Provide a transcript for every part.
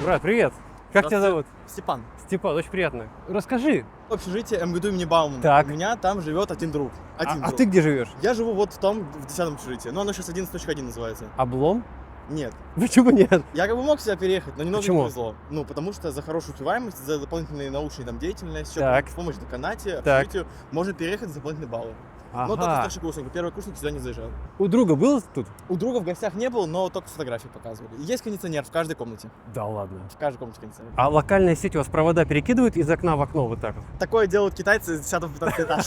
Брат, привет. Как тебя зовут? Степан. Степан, очень приятно. Расскажи. Общежитие МГТУ имени Баумана. Так. У меня там живет один друг. А ты где живешь? Я живу вот в том, в 10-м общежитии. Но оно сейчас 11.1 называется. Облом? Нет. Почему нет? Я как бы мог сюда переехать, но немного Почему? не повезло. Ну, потому что за хорошую успеваемость, за дополнительные научные там деятельность, всё, Так. в помощь деканате, Так. общежитию, можно переехать за дополнительные баллы. Но только Ага. старшекурсник. Первый курсник сюда не заезжал. У друга был тут? У друга в гостях не был, но только фотографии показывали. Есть кондиционер в каждой комнате. Да ладно. В каждой комнате кондиционер. А локальная сеть у вас провода перекидывает из окна в окно вот так вот? Такое делают китайцы с 10-15 этаж.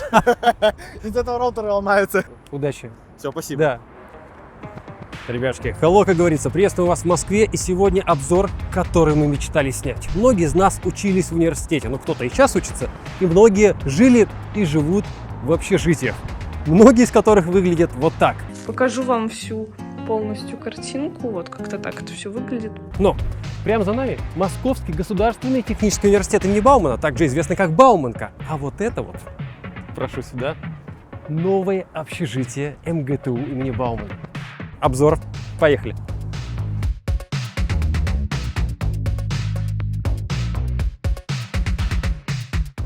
Из этого роутера ломаются. Удачи. Все, спасибо. Да. Ребятушки, hello, как говорится, приветствую вас в Москве, и сегодня обзор, который мы мечтали снять. Многие из нас учились в университете, ну кто-то и сейчас учится, и многие жили и живут в общежитиях, многие из которых выглядят вот так. Покажу вам всю полностью картинку, вот как-то так это все выглядит. Но прямо за нами Московский государственный технический университет имени Баумана, также известный как Бауманка. А вот это вот, прошу сюда, новое общежитие МГТУ имени Баумана. Обзор. Поехали.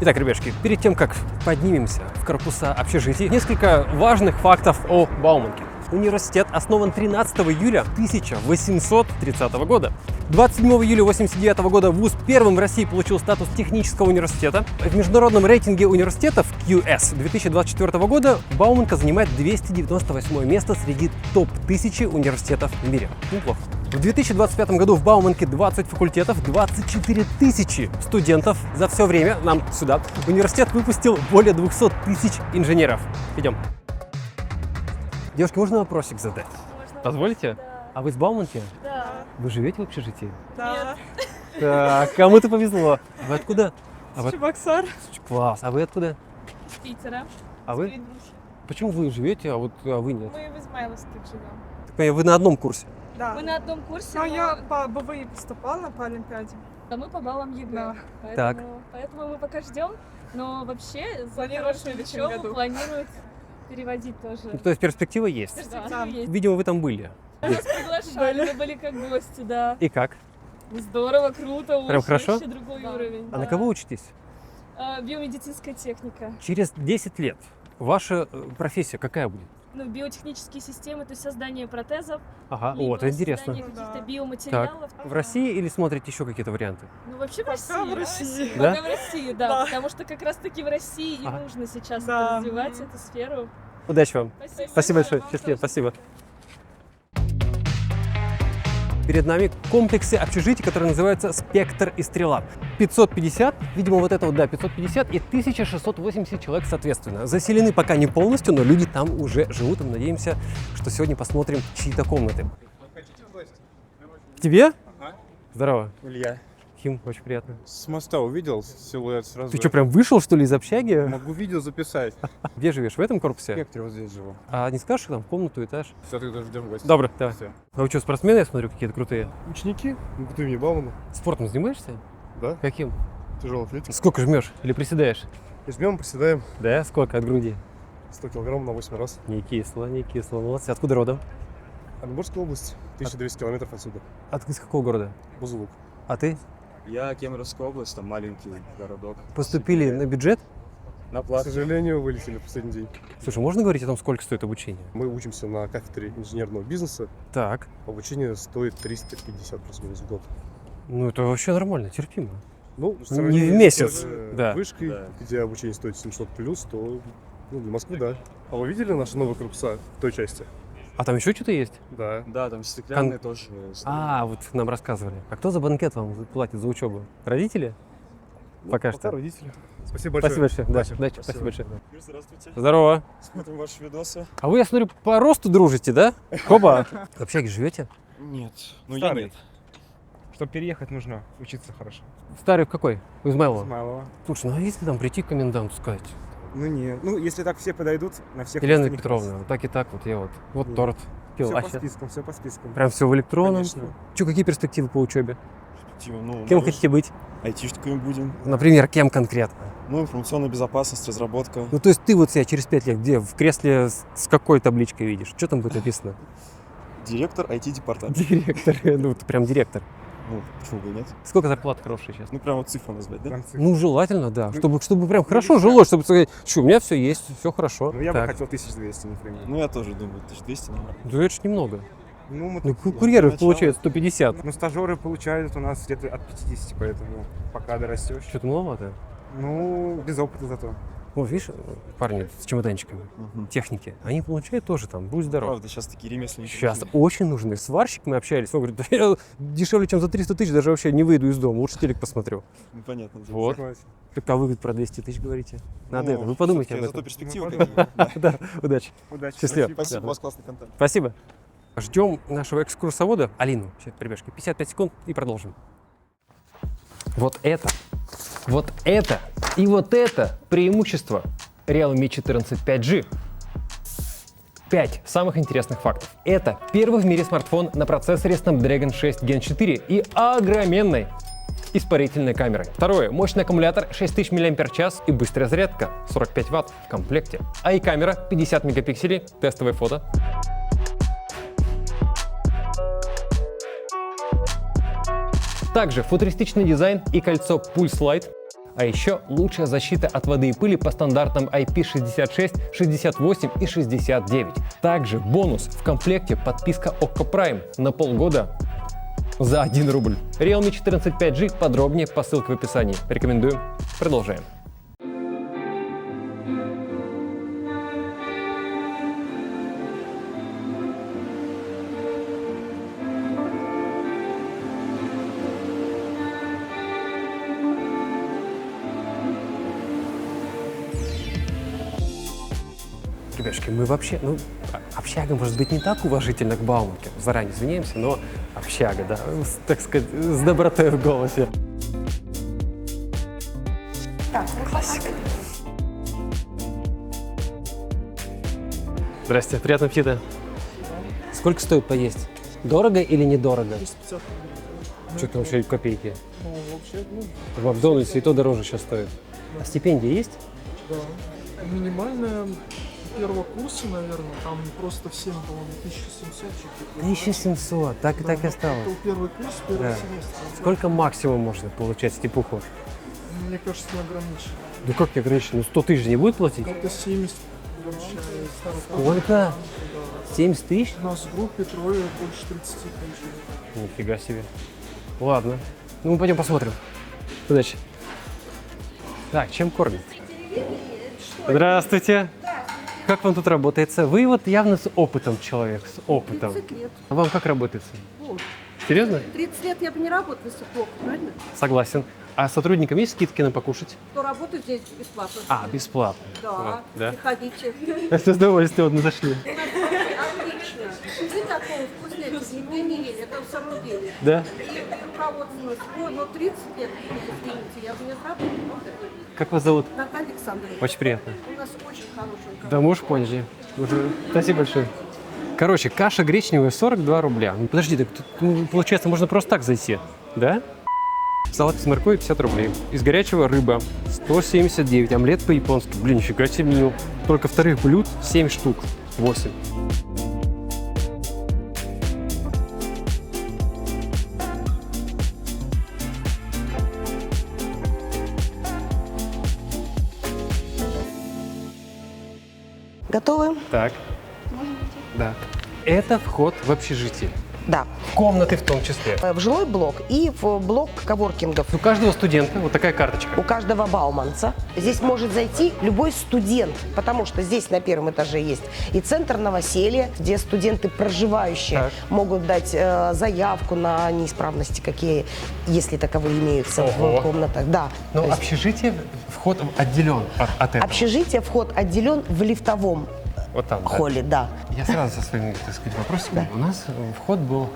Итак, ребятушки, перед тем, как поднимемся в корпуса общежитий, несколько важных фактов о Бауманке. Университет основан 13 июля 1830 года. 27 июля 1989 года вуз первым в России получил статус технического университета. В международном рейтинге университетов QS 2024 года Бауманка занимает 298 место среди топ-1000 университетов в мире. Неплохо. В 2025 году в Бауманке 20 факультетов, 24 тысячи студентов. За все время, нам сюда, университет выпустил более 200 тысяч инженеров. Идем. Девушка, можно вопросик задать? Можно. Позволите? Да. А вы из Бауманки? Да. Вы живете в общежитии? Да. Так, кому-то повезло. А вы откуда? А вы... Чебоксар. Класс. А вы откуда? С Питера. А вы? Почему вы живете, а вы нет? Мы в Измайловске живем. Так понимаю, вы на одном курсе? Да. Мы на одном курсе, Но но я по БВИ поступала по Олимпиаде. а мы по баллам ЕГЭ. Да. Поэтому мы пока ждем. Но вообще за Планируем в хорошую следующем учебу году. планируют переводить тоже. Ну, то есть перспектива есть? Перспективы Да. есть. Видимо, вы там были. Нас приглашали, мы были как гости, да. И как? Здорово, круто, Прям очень, хорошо? вообще другой уровень. А на да. кого учитесь? Биомедицинская техника. Через 10 лет ваша профессия какая будет? Ну, биотехнические системы, то есть создание протезов. Ага, либо вот, это интересно. создание каких-то Да. биоматериалов. В России или смотрите еще какие-то варианты? Ну, вообще в Пока России. в России. Да? Пока в России, да. Да. Потому что как раз-таки в России и Ага. нужно сейчас Да. развивать эту сферу. Удачи вам. Спасибо. Спасибо большое. Вам Счастливо. тоже. Спасибо. Перед нами комплексы общежитий, которые называются «Спектр» и «Стрела». 550, видимо, вот это вот, да, 550 и 1680 человек соответственно. Заселены пока не полностью, но люди там уже живут, и мы надеемся, что сегодня посмотрим чьи-то комнаты. Тебе? Ага. Здорово. Илья. Хим, очень приятно. С моста увидел силуэт сразу. Ты что, прям вышел, что ли, из общаги? Могу видео записать. Где живешь? В этом В корпусе? спектре вот здесь живу. А не скажешь, там, в комнату, этаж? Все, тогда ждем гостя. Добро, давай. Всё. А вы что, спортсмены, я смотрю, какие-то крутые? Ученики, МГТУ имени Баумана, Спортом занимаешься? да, Каким? тяжелая атлетика. Сколько жмешь или приседаешь? Жмем, приседаем Да, сколько от груди? 100 килограмм на 8 раз. Не кисло, не кисло. Молодцы. Откуда родом? Оренбургская область, 1200 километров отсюда. Из какого города? Бузулук. А ты? Я Кемеровская область, там маленький городок. Поступили на бюджет? На К плату. сожалению, вылетели в последний день. Слушай, можно говорить о том, сколько стоит обучение? Мы учимся на кафедре инженерного бизнеса. Так. Обучение стоит 350 плюс-минус в год. Ну, это вообще нормально, терпимо. Ну, в Не сравнении в месяц, с той же да. вышкой, Да. где обучение стоит 700 плюс, то ну, для Москвы, да. А вы видели наши новые корпуса в той части? А там еще что-то есть? Да. Да, там стеклянные тоже. А, вот нам рассказывали. А кто за банкет вам платит за учебу? Родители? Ну, Пока пока что. родители. Спасибо большое. Спасибо большое. Да, Удачи. удачи. Спасибо большое. Здравствуйте. Здорово. Смотрим ваши видосы. А вы, я смотрю, по росту дружите, да? Хоба. В общаге живете? Нет. Ну Старый. я нет. Чтобы переехать, нужно учиться хорошо. Старый в какой? В Измайлово? Измайлово. Слушай, ну а если там прийти к коменданту сказать? Ну нет. Ну, если так все подойдут, на всех Елена просто не Петровна, вот так и так, вот я вот. Вот Нет. торт. Пил. Все А по щас? спискам, все по спискам. Прям все в электронном. Конечно. Че, какие перспективы по учебе? Ну, Кем хотите быть? айтишниками будем. Например, кем конкретно? Ну, информационная безопасность, разработка. Ну, то есть ты вот себя через 5 лет где? В кресле с какой табличкой видишь? Что там будет написано? Директор IT-департамента. Директор. Ну, ты прям директор. Ну, почему бы и нет? Сколько зарплата хорошая сейчас? Ну, прям вот цифру назвать, да? Там цифры. Ну, желательно, да. Чтобы прям хорошо жилось, чтобы сказать, что у меня все есть, все хорошо. Ну, я бы Так. хотел 1200, например. Ну, я тоже думаю, 1200 нормально. Да это ж немного. Ну, мы Ну, тут- курьеры начало. получают 150. ну, стажеры получают у нас где-то от 50, поэтому пока дорастешь. Что-то маловато. Ну, без опыта зато. О, видишь, парни с чемоданчиками, Мгм. техники, они получают тоже там, будь здоров. Правда, сейчас такие ремесленники. Сейчас нужны. очень нужны. Сварщик, мы общались, он говорит, да я дешевле, чем за 300 тысяч, даже вообще не выйду из дома, лучше телек посмотрю. Ну, понятно. дело. Вот. Согласен. Так, а вы про 200 тысяч говорите? Надо Ну, это, вы подумайте всё-таки об Зато этом. перспективы Ну, какие. Да. Да, удачи. Удачи. Счастливо. Спасибо, Да. у вас классный контент. Спасибо. Ждем нашего экскурсовода Алину. Сейчас, ребятки, 55 секунд и продолжим. Вот это и вот это преимущество Realme 14 5G. 5 самых интересных фактов. Это первый в мире смартфон на процессоре Snapdragon 6 Gen 4 и огроменной испарительной камерой. Второе. Мощный аккумулятор 6000 мАч и быстрая зарядка 45 Вт в комплекте. А и камера 50 мегапикселей, тестовое фото. Также футуристичный дизайн и кольцо Pulse Light. А еще лучшая защита от воды и пыли по стандартам IP66, 68 и 69. Также бонус в комплекте подписка Okko Prime на полгода за 1 рубль. Realme 14 5G подробнее по ссылке в описании. Рекомендую. Продолжаем. Ребятушки, мы вообще, общага может быть не так уважительно к Бауманке, заранее извиняемся, но общага, да, так сказать, с добротой в голосе. Классика. Здрасте, приятного аппетита. Сколько стоит поесть? Дорого или недорого? 250. Что-то вообще копейки. Ну, вообще, В Макдональдсе и то дороже сейчас стоит. А стипендия есть? да. Минимальная первого курса, наверное, там просто всем, по-моему, 1700. 1700, так и так и осталось. Это первый курс, первый Да. семестр. Сколько максимум можно получать стипуху? Мне кажется, не ограничено. Ну как не ограничено? Ну 100 тысяч не будет платить? Как-то 70 вообще. Сколько? 70 тысяч? У нас в группе трое больше 30 получили. Нифига себе. Ладно. Ну мы пойдем посмотрим. Удачи. Так, чем кормят? Здравствуйте. Как вам тут работается? Вы вот явно с опытом человек, с опытом. 30 лет. А вам как работается? Вот. Серьезно? 30 лет я бы не работала, если плохо, правильно? Согласен. А сотрудникам есть скидки на покушать? Кто работает здесь бесплатно. А, бесплатно. Да, Вот, да? приходите. С удовольствием вот зашли. Отлично. Вы такого вкуснятины нигде не ели, это в самом деле. Да? И руководство, ой, ну 30 лет, извините, я бы не отработала. Как вас зовут? Наталья Александровна. Очень приятно. У нас очень хорошая. Да муж поняли. Спасибо большое. Короче, каша гречневая 42 рубля. Ну подожди, так тут, получается, можно просто так зайти, да? Салат с морковью 50 рублей. Из горячего рыба 179. Омлет по-японски. Блин, нифига себе меню. Только вторых блюд 7 штук. 8. Готовы? Так. Да. Это вход в общежитие. Да. Комнаты в том числе. В жилой блок и в блок коворкингов. У каждого студента вот такая карточка. У каждого бауманца. Здесь может зайти любой студент, потому что здесь на первом этаже есть и центр новоселья, где студенты, проживающие, Так. могут дать заявку на неисправности, какие, если таковые имеются Ого. в комнатах. Да. Но То есть общежитие, вход отделен от этого. общежитие, вход отделен в лифтовом Вот там, да? холле, да. Я сразу со своими, так сказать, вопросиками. Да. У нас вход был,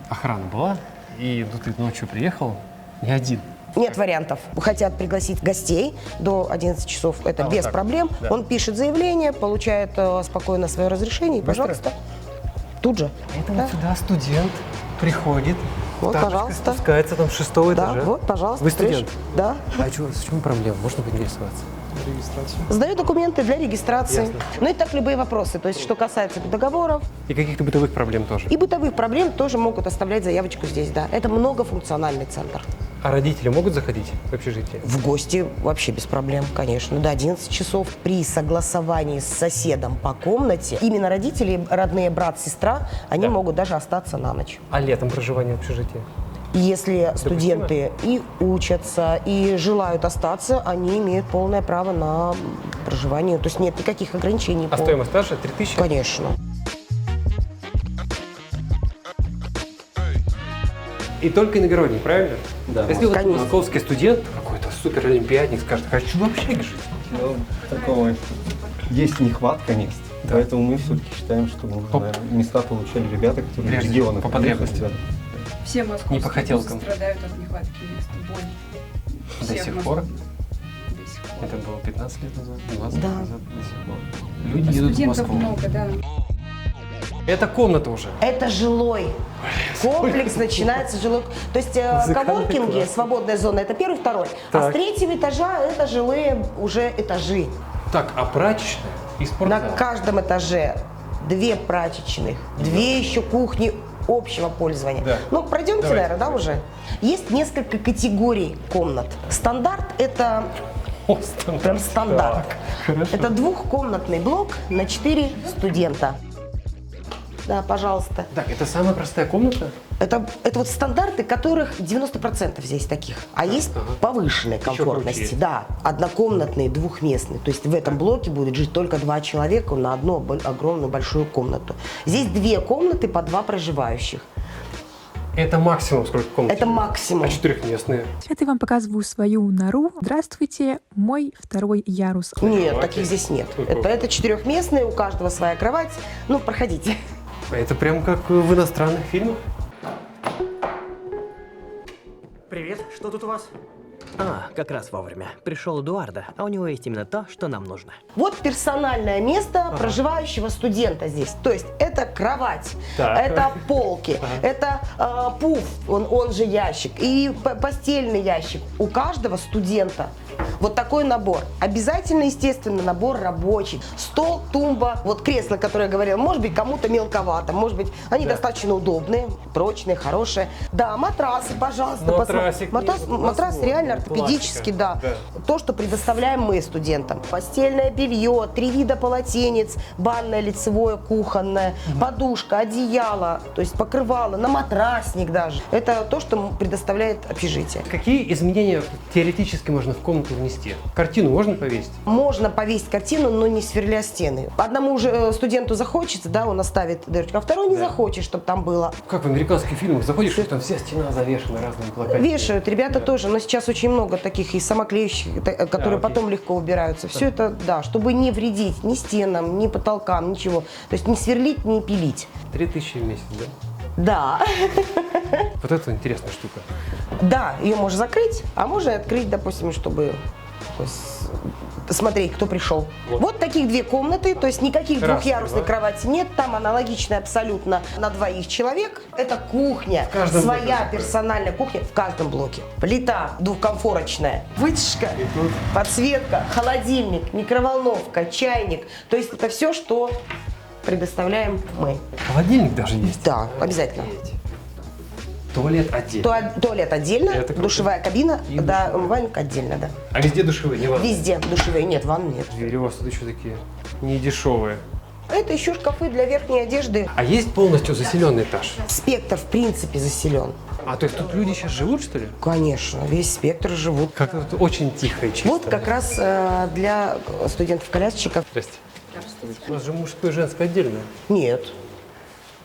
охрана была, и тут ты ночью приехал, не один. Нет вариантов. Хотят пригласить гостей до 11 часов, это вот без так. проблем. Да. Он пишет заявление, получает спокойно свое разрешение, и, Быстро? пожалуйста, тут же. Это Да. вот сюда студент приходит, Вот, тапочкой пожалуйста. спускается там с 6-го Да, этажа. вот, пожалуйста. Вы студент? Да. А что, в чем проблема? Можно поинтересоваться? регистрацию. Сдают документы для регистрации. Ясно. Ну и так любые вопросы. То есть, что касается договоров И каких-то бытовых проблем тоже. и бытовых проблем, тоже могут оставлять заявочку здесь, да. Это многофункциональный центр. А родители могут заходить в общежитие? В гости вообще без проблем, конечно. До 11 часов при согласовании с соседом по комнате. Именно родители, родные брат, сестра, они Да. могут даже остаться на ночь. А летом проживание в общежитии? Если студенты и учатся, и желают остаться, они имеют полное право на проживание. То есть нет никаких ограничений. А стоимость та же? 3000? Конечно. И только иногородний, правильно? Да. Если вот Конечно. московский студент, какой-то суперолимпиадник, скажет, хочу в общаге жить. Такого есть нехватка мест. Поэтому мы все-таки считаем, что места получали ребята, которые Прежде в регионах. по потребности. Да. Все московские Не по хотелкам. вузы страдают от нехватки мест. Боль. До Всех сих пор? московских. До сих пор. Это было 15 лет назад, 20 Да. лет назад, до сих пор. Люди едут в Студентов Москву. много, да. Это комната уже. Это жилой комплекс, начинается жилой. То есть коворкинги, свободная зона, это первый, второй. А Так. с третьего этажа это жилые уже этажи. Так, а прачечная и На спортзал? каждом этаже 2 прачечных, 2 еще кухни общего пользования. Да. Ну, пройдемте, Давайте. наверное, да, уже? Есть несколько категорий комнат. Стандарт – это О, стандарт. прям стандарт. Так, хорошо. Это двухкомнатный блок на 4 студента. Да, пожалуйста. Так, это самая простая комната? Это вот стандарты, которых 90% здесь таких. А есть повышенной Еще комфортности. круче. Да, однокомнатные, двухместные. То есть в этом блоке будет жить только 2 человека на одну огромную большую комнату. Здесь 2 комнаты по 2 проживающих. Это максимум сколько комнат? Это максимум. А четырехместные? Это я вам показываю свою нору. Здравствуйте, мой второй ярус. Нет, кровати? таких здесь нет. Какого? Это 4-местные, у каждого своя кровать. Ну, проходите. Это прям как в иностранных фильмах. Привет, что тут у вас? А, как раз вовремя. Пришел Эдуарда, а у него есть именно то, что нам нужно. Вот персональное место проживающего студента здесь. То есть это кровать, Так. это полки, это пуф, он же ящик, и постельный ящик. У каждого студента вот такой набор. Обязательно, естественно, набор рабочий. Стол, тумба, вот кресло, которое я говорила, может быть, кому-то мелковато, может быть, они достаточно удобные, прочные, хорошие. Да, матрасы, пожалуйста. Матрасик Матрас невозможно. реально ортопедический, Классика. да. То, что предоставляем мы студентам. Постельное белье, 3 вида полотенец, банное, лицевое, кухонное, подушка, одеяло, то есть покрывало, на матрасник даже. Это то, что предоставляет общежитие. Какие изменения теоретически можно в комнату внести? Картину можно повесить? Можно повесить картину, но не сверля стены. Одному уже студенту захочется, да, он оставит дырочку, а второй не захочет, чтобы там было. Как в американских фильмах заходишь, и там вся стена завешена разными плакатами. Вешают, ребята тоже, но сейчас очень много таких и самоклеющих, которые потом легко убираются. Все это, да, чтобы не вредить ни стенам, ни потолкам, ничего. То есть не сверлить, не пилить. 3000 в месяц, да? Да. Вот это интересная штука. Да, ее можно закрыть, а можно и открыть, допустим, чтобы смотреть, кто пришел. Вот таких 2 комнаты, то есть никаких двухъярусной кровати нет, там аналогичная абсолютно на 2 человек. Это кухня, своя персональная кухня в каждом блоке. Плита двухкомфорочная, вытяжка, подсветка, холодильник, микроволновка, чайник. То есть это все, что предоставляем мы. Холодильник даже есть? Да, обязательно. Туалет отдельно. Туалет отдельно, Это круто. душевая кабина, И да, умывальник отдельно, да. А везде душевые, не ванны? Везде душевые, нет, ванн нет. Двери у вас тут еще такие не дешевые. Это еще шкафы для верхней одежды. А есть полностью заселенный этаж? Спектр, в принципе, заселен. А то есть тут люди сейчас живут, что ли? Конечно, весь спектр живут. Как-то тут очень тихо и чисто. Вот как раз для студентов-колясочников. Здрасте. У нас же мужское и женское отдельно. Нет.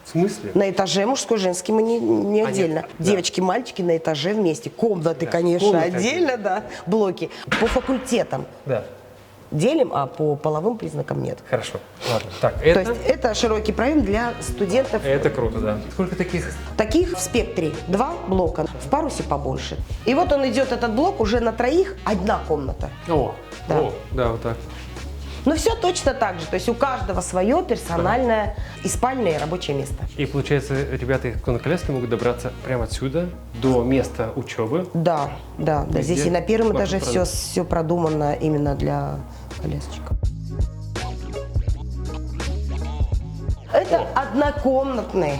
В смысле? На этаже мужской, женский мы не отдельно. нет, да. Девочки, мальчики на этаже вместе. Комнаты, конечно, комнаты отдельно, да. Блоки. По факультетам Да. делим, а по половым признакам нет. Хорошо. Ладно. Так, То это... есть это широкий проем для студентов. Это круто, да. Сколько таких? Таких в спектре 2 блока, в парусе побольше. И вот он идет, этот блок, уже на 3, 1 комната. О, Да. о, да, вот так. Но все точно так же. То есть у каждого свое персональное и спальное, и рабочее место. И получается, ребята, кто на коляске, могут добраться прямо отсюда до места учебы. Да. Везде Здесь и на первом этаже маршрут все продумано именно для колясочек. Это однокомнатный,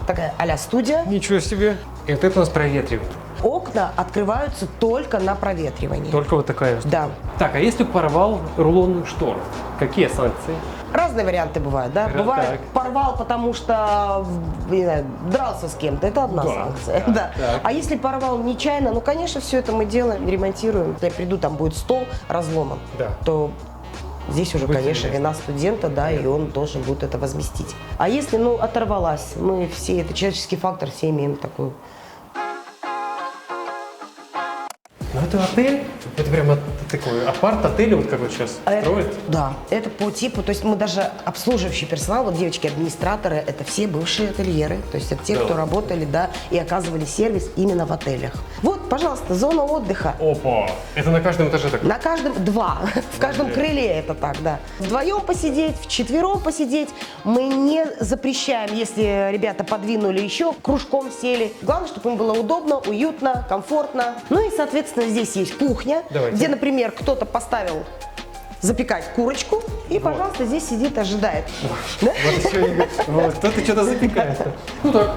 такая а-ля студия. Ничего себе. И вот это у нас проветривает. Окна открываются только на проветривание. Только вот такая. Да. Так, а если порвал рулонную штору, какие санкции? Разные варианты бывают, да? Бывает, порвал, потому что, не знаю, дрался с кем-то, это одна санкция. Да. А если порвал нечаянно, ну, конечно, все это мы делаем, ремонтируем. Если я приду, там будет стол разломан, то здесь уже, конечно, вина студента, да, и он должен будет это возместить. А если, ну, оторвалась, мы все, это человеческий фактор, все имеем такую. Ну, это отель? Это прямо такой апарт-отель, вот как вот сейчас строят? Да, это по типу, то есть мы даже обслуживающий персонал, вот девочки-администраторы, это все бывшие ательеры, то есть это те, кто работали, да, и оказывали сервис именно в отелях. Вот, пожалуйста, зона отдыха. Опа! Это на каждом этаже так? На каждом, два, в каждом крыле это так, да. Вдвоем посидеть, вчетвером посидеть мы не запрещаем, если ребята подвинули еще, кружком сели. Главное, чтобы им было удобно, уютно, комфортно. Ну и, соответственно, здесь есть кухня, где, например, кто-то поставил запекать курочку, и, пожалуйста, здесь сидит, ожидает. Вот кто-то что-то запекает. Ну так,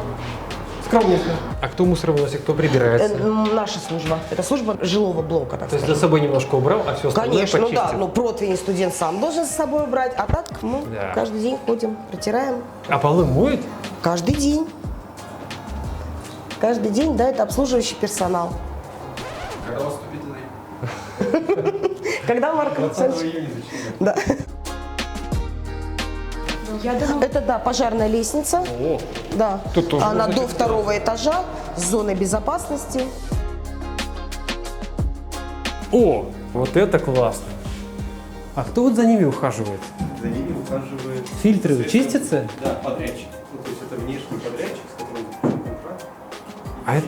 скромненько. А кто мусор выносит, кто прибирается? Наша служба. Это служба жилого блока. То есть за собой немножко убрал, а все остальное Конечно, ну почистил? да, но противень студент сам должен за собой убрать, а так мы каждый день ходим, протираем. А полы моют? Каждый день. Каждый день, да, это обслуживающий персонал. Когда у вас вступительный? Когда Марк Александрович? Да. Это, да, пожарная лестница. Да. Она до второго этажа с зоной безопасности. О, вот это классно. А кто вот за ними ухаживает? За ними ухаживает... Фильтры чистятся? Да, подрядчик. Ну, то есть это внешний подрядчик, с которым контракт. А это...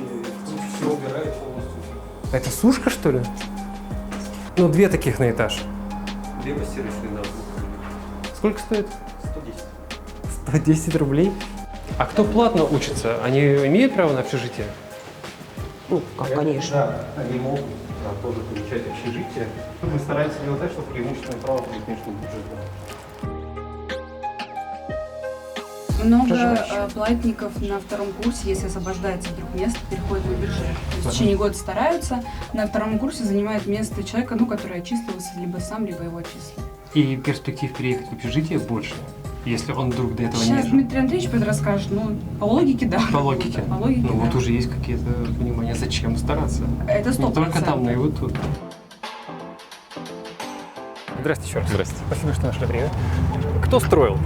Все убирает полностью. Это сушка, что ли? Ну, две таких на этаж. Две постирочные, да. Сколько стоит? 110. 110 рублей? А кто платно учится? Они имеют право на общежитие? Ну, конечно. Да, они могут тоже получать общежитие. Мы стараемся делать так, чтобы преимущественное право будет между бюджетом. Много платников на втором курсе, если освобождается вдруг место, переходит на биржу. То есть в течение года стараются, на втором курсе занимает место человека, ну, который отчислился либо сам, либо его отчислили. И перспектив переехать в общежитие больше, если он вдруг до этого не Сейчас жил. Дмитрий Андреевич это расскажет, ну, по логике, да. По логике. По логике, Ну, да. вот уже есть какие-то понимания, зачем стараться. Это 100%. Не только там, но и вот тут. Здравствуйте еще раз. Здравствуйте. Спасибо, что нашли время. Кто строил?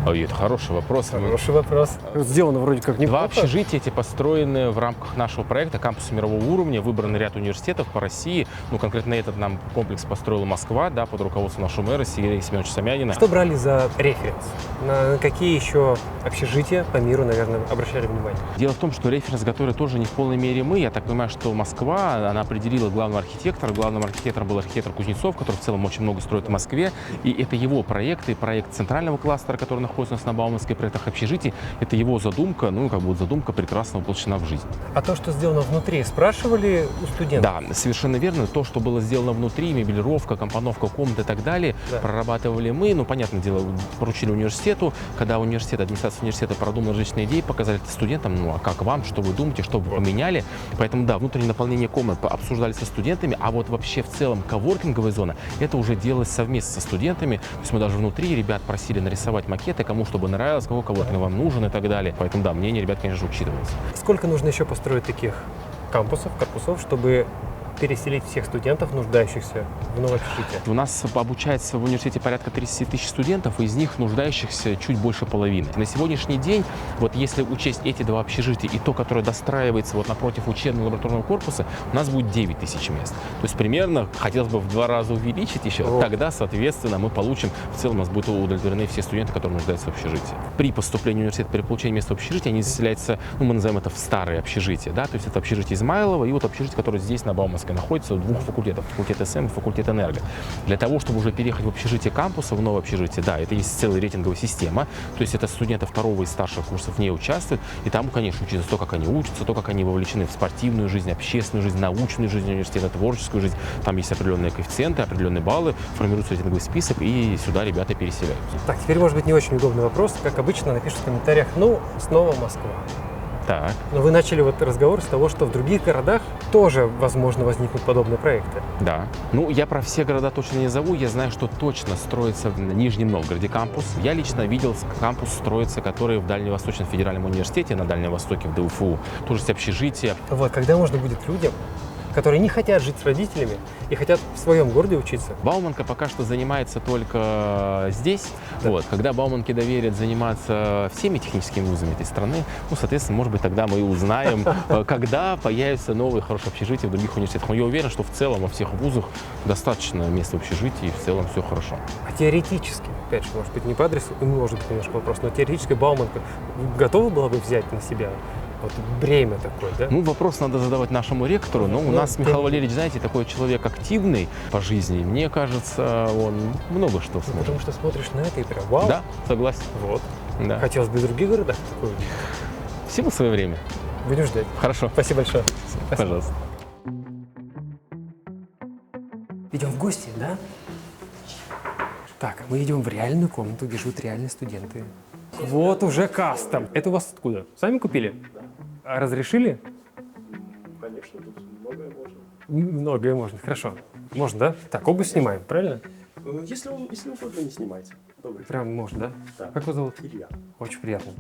Ой, это хороший вопрос. Хороший вопрос. Сделано вроде как неплохо. Два общежития эти построены в рамках нашего проекта кампуса мирового уровня. Выбран ряд университетов по России. Ну, конкретно этот нам комплекс построила Москва, да, под руководством нашего мэра Сергея Семеновича Самянина. Что брали за референс? На какие еще общежития по миру, наверное, обращали внимание? Дело в том, что референс готовили тоже не в полной мере мы. Я так понимаю, что Москва, она определила главного архитектора. Главным архитектором был архитектор Кузнецов, который в целом очень много строит в Москве. И это его проекты, проект центрального кластера, который находится у нас на Бауманской, проектах общежитий. Это его задумка, ну, как бы задумка прекрасно воплощена в жизнь. А то, что сделано внутри, спрашивали у студентов? Да, совершенно верно. То, что было сделано внутри, мебелировка, компоновка комнат и так далее, прорабатывали мы. Ну, понятное дело, поручили университету. Когда университет, администрация университета продумала различные идеи, показали это студентам, ну, а как вам, что вы думаете, что вы поменяли. Поэтому, да, внутреннее наполнение комнат обсуждали со студентами, а вот вообще в целом коворкинговая зона, это уже делалось совместно со студентами. То есть мы даже внутри ребят просили нарисовать макеты, кому чтобы нравилось, кого коворкинг вам нужен и так далее. Поэтому, да, мнение ребят, конечно же, учитывается. Сколько нужно еще построить таких кампусов, корпусов, чтобы переселить всех студентов, нуждающихся в новое общежитие? У нас обучается в университете порядка 30 тысяч студентов, из них нуждающихся чуть больше половины. На сегодняшний день, вот если учесть эти два общежития и то, которое достраивается вот напротив учебного лабораторного корпуса, у нас будет 9 тысяч мест. То есть примерно хотелось бы в 2 раза увеличить еще, тогда, соответственно, мы получим, в целом у нас будут удовлетворены все студенты, которые нуждаются в общежитии. При поступлении в университет, при получении места в общежитии, они заселяются, ну, мы называем это в старые общежития, да, то есть это общежитие Измайлова и вот общежитие, которое здесь на Бауманской техническое находится у двух факультетов, факультет СМ и факультет энерго. Для того, чтобы уже переехать в общежитие кампуса, в новое общежитие, да, это есть целая рейтинговая система, то есть это студенты второго и старших курсов не участвуют, и там, конечно, учится то, как они учатся, то, как они вовлечены в спортивную жизнь, общественную жизнь, научную жизнь университета, творческую жизнь. Там есть определенные коэффициенты, определенные баллы, формируется рейтинговый список, и сюда ребята переселяются. Так, теперь может быть не очень удобный вопрос. Как обычно, напишут в комментариях, ну, снова Москва. Так. Но вы начали вот разговор с того, что в других городах тоже, возможно, возникнут подобные проекты. Да. Ну, я про все города точно не зову. Я знаю, что точно строится в Нижнем Новгороде кампус. Я лично видел кампус строится, который в Дальневосточном федеральном университете, на Дальнем Востоке, в ДУФУ. Тоже есть общежитие. Вот, когда можно будет людям, которые не хотят жить с родителями и хотят в своем городе учиться. Бауманка пока что занимается только здесь. Да. Вот. Когда Бауманке доверят заниматься всеми техническими вузами этой страны, ну, соответственно, может быть, тогда мы и узнаем, когда появятся новые хорошие общежития в других университетах. Но я уверен, что в целом во всех вузах достаточно мест в общежитии, и в целом все хорошо. А теоретически, опять же, может быть, не по адресу, может быть, немножко вопрос, но теоретически Бауманка готова была бы взять на себя вот бремя такое, да? Ну, вопрос надо задавать нашему ректору, но у нас Михаил Валерьевич, знаете, такой человек активный по жизни. Мне кажется, он много что смотрит. Потому что смотришь на это и прям вау. Да, согласен. Вот. Да. Хотелось бы в других городах такое. Всему свое время. Будем ждать. Хорошо. Спасибо большое. Пожалуйста. Идем в гости, да? Так, мы идем в реальную комнату, где живут реальные студенты. Вот уже кастом. Это у вас откуда? Сами купили? А разрешили? Конечно, тут многое можно. Многое можно, хорошо. Можно, да? Так, обувь снимаем, правильно? Если угодно, не снимайте. Добрый. Прям можно, да? Да. Как вас зовут? Илья. Очень приятно.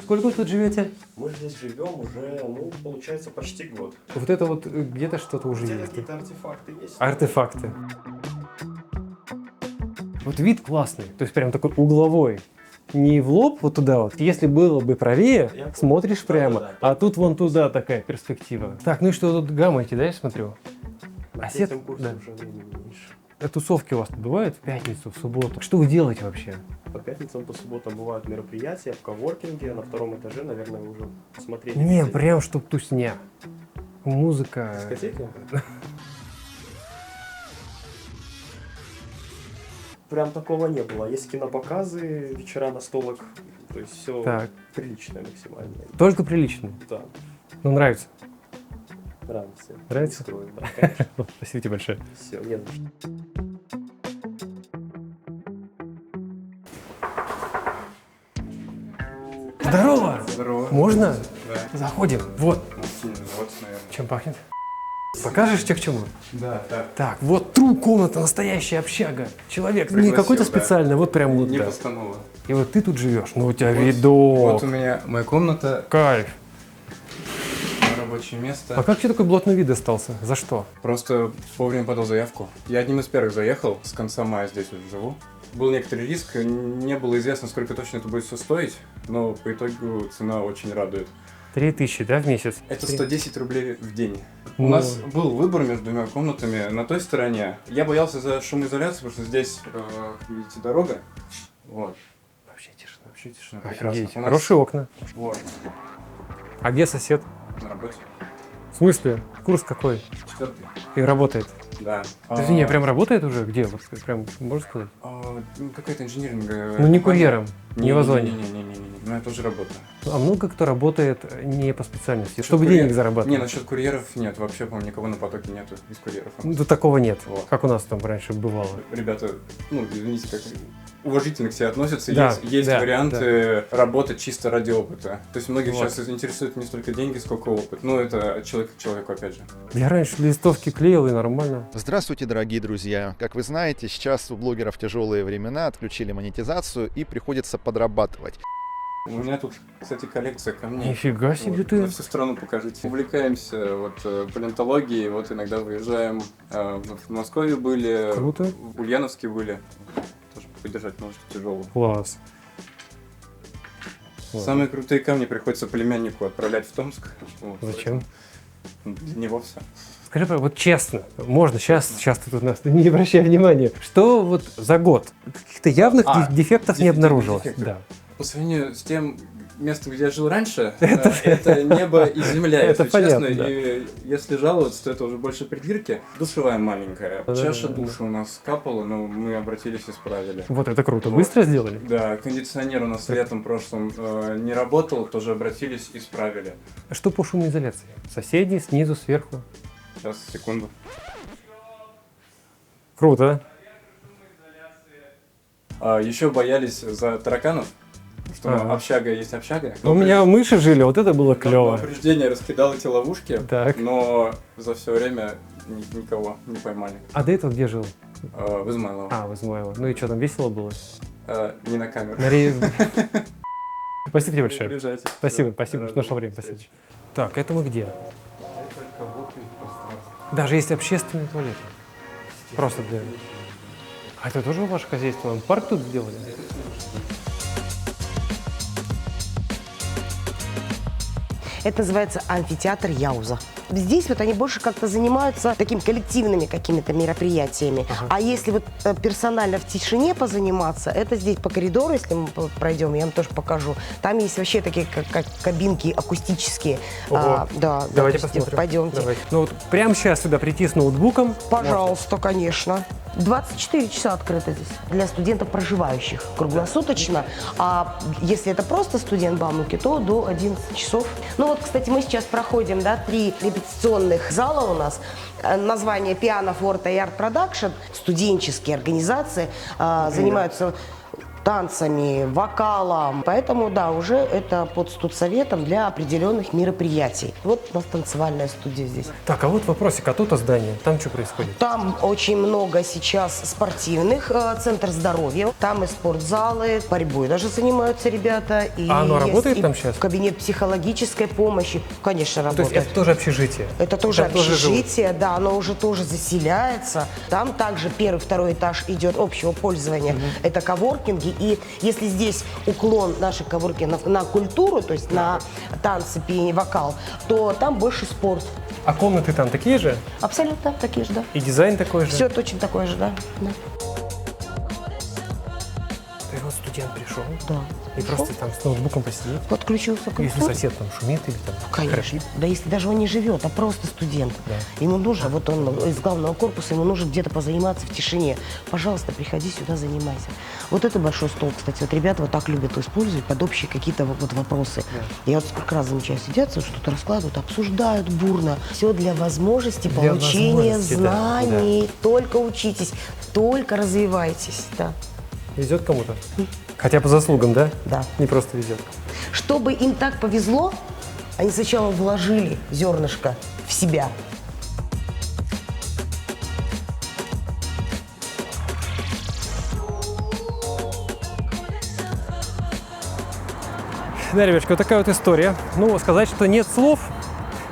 Сколько вы тут живете? Мы здесь живем уже, ну, получается, почти год. Вот это вот где-то что-то уже Где-то есть. какие-то артефакты есть. Артефакты. Вот вид классный, то есть прям такой угловой. Не в лоб вот туда вот. Если было бы правее, смотришь прямо, а тут вон туда такая перспектива. Так, ну и что тут гаммаете, да, я смотрю? На сет... третьем курсе да. уже времени меньше. А тусовки у вас тут бывают в пятницу, в субботу? Что вы делаете вообще? По пятницам, по субботам бывают мероприятия в коворкинге, на втором этаже, наверное, вы уже посмотрели. Не, прям чтоб тусня. Музыка. Дискотека? Прям такого не было. Есть кинопоказы, вечера настолок, то есть все так. Приличное максимально. Только приличное? Да. Ну, нравится? Нравится. Нравится? Скрою, да, конечно. Спасибо тебе большое. Все, не за что. Здорово! Здорово. Можно? Да. Заходим. Вот. Вот, наверное. Чем пахнет? Покажешь, что к чему? Да, да. Так, вот комната, настоящая общага. Человек, Пригласил, не какой-то да. специальный, вот прям вот. Не да. постанова. И вот ты тут живешь, ну у тебя Вот, видок. Вот у меня моя комната. Кайф. Мое рабочее место. А как тебе такой блатной вид остался? За что? Просто вовремя подал заявку. Я одним из первых заехал, с конца мая здесь вот живу. Был некоторый риск, не было известно, сколько точно это будет все стоить, но по итогу цена очень радует. 3000, да, в месяц? Это 110 рублей в день. Ну. У нас был выбор между двумя комнатами. На той стороне я боялся за шумоизоляцию, потому что здесь, как видите, дорога. Вот. Вообще тишина. Вообще тишина. Прекрасно. Офигеть. У нас- Хорошие окна. Вот. А где сосед? На работе. В смысле? Курс какой? 4-й. И работает? Да. Извини, прям работает уже? Где? Вот прям, можно сказать? Какая-то инжиниринговая. Ну не компания. курьером, не в Озоне. Не-не-не, ну это тоже работа. А много кто работает не по специальности, чтобы Курьер- денег зарабатывать? Не, насчет курьеров нет, вообще, по-моему, никого на потоке нету из курьеров. Ну, такого нет, Вот. как у нас там раньше бывало. Ребята, ну, извините, как уважительно к себе относятся. Да, есть да, варианты работать чисто ради опыта. То есть многих Вот. сейчас интересует не столько деньги, сколько опыт. Ну, это от человека к человеку, опять же. Я раньше листовки клеил и нормально. Здравствуйте, дорогие друзья! Как вы знаете, сейчас у блогеров тяжелые времена, отключили монетизацию и приходится подрабатывать. У меня тут, кстати, коллекция камней. Нифига себе Вот, ты. на всю страну покажите. Увлекаемся вот палеонтологией, вот иногда выезжаем. В Москве были, Круто. в Ульяновске были. Тоже подержать может тяжело. Класс. Самые крутые камни приходится племяннику отправлять в Томск. Вот. Зачем? Для него все. Скажи, вот честно, можно, сейчас ты тут нас не обращай внимания. Что вот за год каких-то явных дефектов не обнаружилось? Дефектов. Да. По сравнению с тем, местом, где я жил раньше, это небо и земля, если честно. И если жаловаться, то это уже больше придирки. Душевая маленькая. Чаша душа у нас капала, но мы обратились и исправили. Вот это круто. Быстро сделали? Да, кондиционер у нас летом прошлым не работал, тоже обратились и исправили. Что по шумоизоляции? Соседи, снизу, сверху? Сейчас, секунду. Круто. Еще боялись за тараканов, что общага есть общага. У меня мыши жили, вот это было клево. Повреждение раскидал эти ловушки, но за все время никого не поймали. А до этого где жил? В Измайлово. В Измайлово. Ну и что, там весело было? Не на камеру. Спасибо тебе большое. Спасибо, что нашел время. Спасибо. Так, это мы где? Даже есть общественный туалет. Просто для... А это тоже ваше хозяйство? Парк тут сделали? Это называется амфитеатр Яуза. Здесь вот они больше как-то занимаются такими коллективными какими-то мероприятиями. А если вот персонально в тишине позаниматься, это здесь по коридору, если мы пройдем, я вам тоже покажу. Там есть вообще такие как кабинки акустические. Давайте посмотрим. Пойдемте. Давайте. Ну вот прямо сейчас сюда прийти с ноутбуком. Пожалуйста, конечно. 24 часа открыто здесь для студентов, проживающих круглосуточно. А если это просто студент Бауманки, то до 11 часов. Ну вот, кстати, мы сейчас проходим, 3 репетиционных зала у нас. Название Piano Forte и Art Production. Студенческие организации занимаются танцами, вокалом. Поэтому, уже это под студсоветом для определенных мероприятий. Вот у нас танцевальная студия здесь. Так, а вот вопросик, а тут здание, там что происходит? Там очень много сейчас спортивных, центр здоровья, там и спортзалы, борьбой даже занимаются ребята. И оно работает там сейчас? Кабинет психологической помощи, конечно, работает. То есть это тоже общежитие? Это тоже общежитие, оно уже тоже заселяется. Там также первый, второй этаж идет общего пользования. Это коворкинги. И если здесь уклон нашей коворки на культуру, то есть на танцы, пение, вокал, то там больше спорт. А комнаты там такие же? Абсолютно такие же, да. И дизайн такой же? Все точно такое же, да. И вот студент пришел, и пришел. просто там с ноутбуком посидеть. Подключился к Если сосед там шумит или там... Конечно. Да если даже он не живет, а просто студент. Ему нужно, вот он из главного корпуса, ему нужно где-то позаниматься в тишине. Пожалуйста, приходи сюда, занимайся. Вот это большой стол, кстати. Вот ребята вот так любят использовать под общие какие-то вот вопросы. Я вот сколько раз замечаю, сидят, что-то раскладывают, обсуждают бурно. Все для возможности получения знаний. Только учитесь, только развивайтесь. Да. Везет кому-то? Хотя по заслугам, да? Да. Не просто везет. Чтобы им так повезло, они сначала вложили зернышко в себя. Да, ребятки, вот такая вот история. Ну, сказать, что нет слов.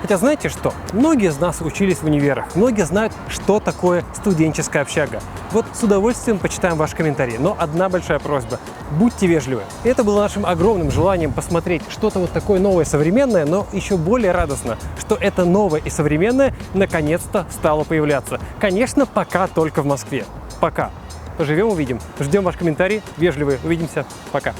Хотя знаете что? Многие из нас учились в универах, многие знают, что такое студенческая общага. Вот с удовольствием почитаем ваши комментарии, но одна большая просьба – будьте вежливы. Это было нашим огромным желанием посмотреть что-то вот такое новое, современное, но еще более радостно, что это новое и современное наконец-то стало появляться. Конечно, пока только в Москве. Пока. Поживем, увидим. Ждем ваш комментарий. Вежливые. Увидимся. Пока.